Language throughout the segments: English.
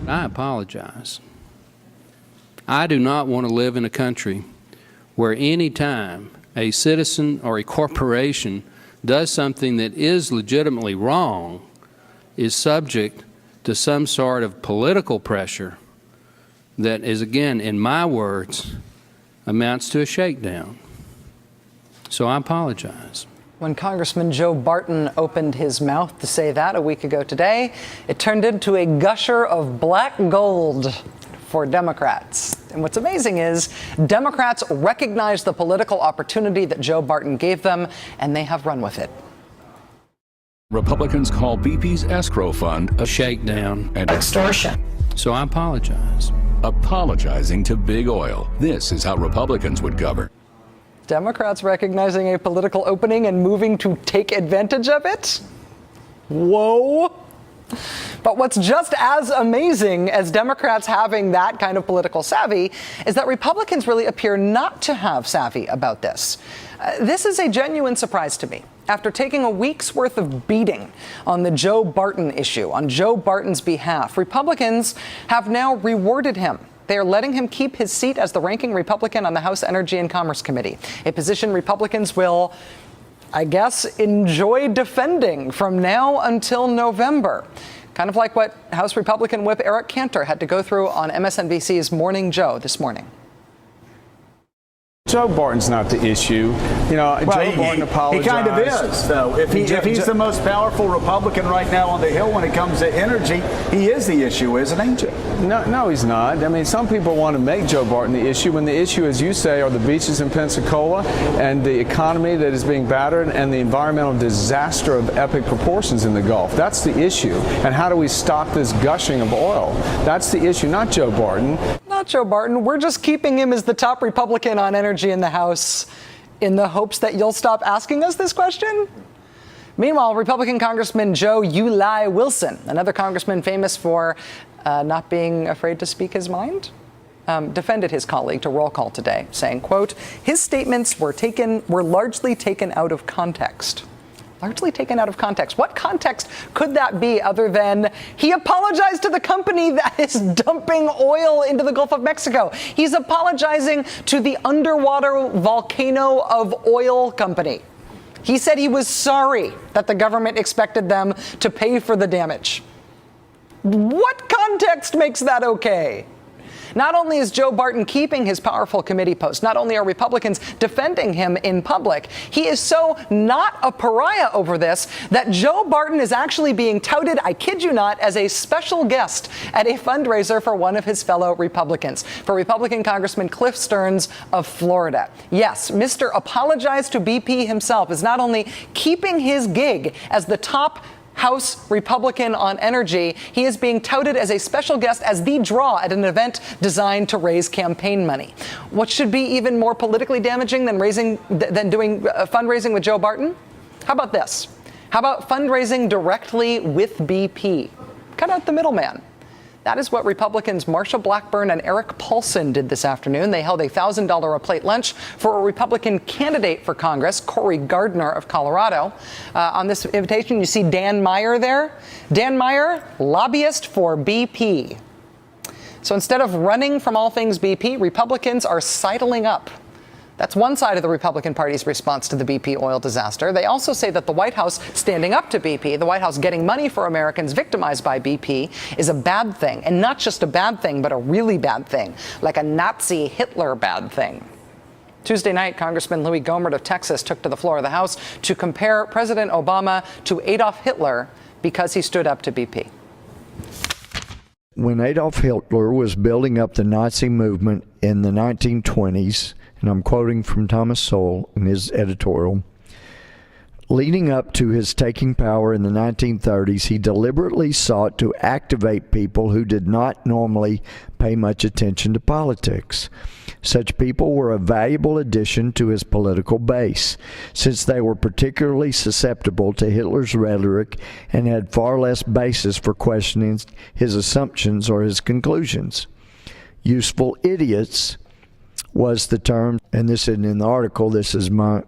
I apologize. I do not want to live in a country where any time a citizen or a corporation does something that is legitimately wrong is subject to some sort of political pressure that is, again, in my words, amounts to a shakedown. So I apologize. When Congressman Joe Barton opened his mouth to say that a week ago today, it turned into a gusher of black gold for Democrats. And what's amazing is Democrats recognize the political opportunity that Joe Barton gave them, and they have run with it. Republicans call BP's escrow fund a shakedown and extortion. So I apologize. Apologizing to big oil. This is how Republicans would govern. Democrats recognizing a political opening and moving to take advantage of it? Whoa. But what's just as amazing as Democrats having that kind of political savvy is that Republicans really appear not to have savvy about this. This is a genuine surprise to me. After taking a week's worth of beating on the Joe Barton issue, on Joe Barton's behalf, Republicans have now rewarded him. They are letting him keep his seat as the ranking Republican on the House Energy and Commerce Committee, a position Republicans will, I guess, enjoy defending from now until November. Kind of like what House Republican Whip Eric Cantor had to go through on MSNBC's Morning Joe this morning. Joe Barton's not the issue. You know, well, Joe Barton apologized. He kind of is, though. If he's the most powerful Republican right now on the Hill when it comes to energy, he is the issue, isn't he? No, he's not. I mean, some people want to make Joe Barton the issue when the issue, as you say, are the beaches in Pensacola and the economy that is being battered and the environmental disaster of epic proportions in the Gulf. That's the issue. And how do we stop this gushing of oil? That's the issue, not Joe Barton. Not Joe Barton. We're just keeping him as the top Republican on energy in the House in the hopes that you'll stop asking us this question. Meanwhile, Republican Congressman Joe "You Lie" Wilson, another congressman famous for not being afraid to speak his mind, defended his colleague to roll call today, saying, quote, his statements were largely taken out of context. Largely taken out of context. What context could that be other than he apologized to the company that is dumping oil into the Gulf of Mexico? He's apologizing to the underwater volcano of oil company. He said he was sorry that the government expected them to pay for the damage. What context makes that okay? Not only is Joe Barton keeping his powerful committee post, not only are Republicans defending him in public, he is so not a pariah over this that Joe Barton is actually being touted, I kid you not, as a special guest at a fundraiser for one of his fellow Republicans, for Republican Congressman Cliff Stearns of Florida. Yes, Mr. Apologize to BP himself is not only keeping his gig as the top House Republican on energy, he is being touted as a special guest, as the draw at an event designed to raise campaign money. What should be even more politically damaging than doing fundraising with Joe Barton? How about this? How about fundraising directly with BP? Cut out the middleman. That is what Republicans Marsha Blackburn and Eric Paulson did this afternoon. They held a $1,000 a plate lunch for a Republican candidate for Congress, Cory Gardner of Colorado. On this invitation, you see Dan Meyer there. Dan Meyer, lobbyist for BP. So instead of running from all things BP, Republicans are sidling up. That's one side of the Republican Party's response to the BP oil disaster. They also say that the White House standing up to BP, the White House getting money for Americans victimized by BP, is a bad thing. And not just a bad thing, but a really bad thing, like a Nazi Hitler bad thing. Tuesday night, Congressman Louis Gohmert of Texas took to the floor of the House to compare President Obama to Adolf Hitler because he stood up to BP. When Adolf Hitler was building up the Nazi movement in the 1920s, and I'm quoting from Thomas Sowell in his editorial, leading up to his taking power in the 1930s, he deliberately sought to activate people who did not normally pay much attention to politics. Such people were a valuable addition to his political base, since they were particularly susceptible to Hitler's rhetoric and had far less basis for questioning his assumptions or his conclusions. Useful idiots was the term, and this isn't in the article, this is my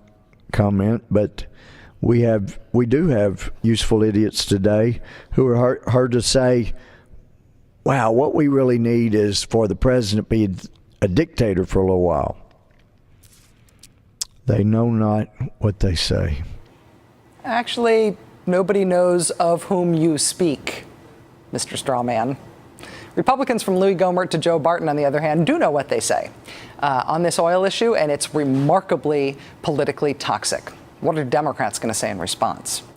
comment, but we do have useful idiots today who are heard to say, wow, what we really need is for the president to be a dictator for a little while. They know not what they say. Actually, nobody knows of whom you speak, Mr. Strawman. Republicans from Louis Gohmert to Joe Barton, on the other hand, do know what they say on this oil issue, and it's remarkably politically toxic. What are Democrats going to say in response?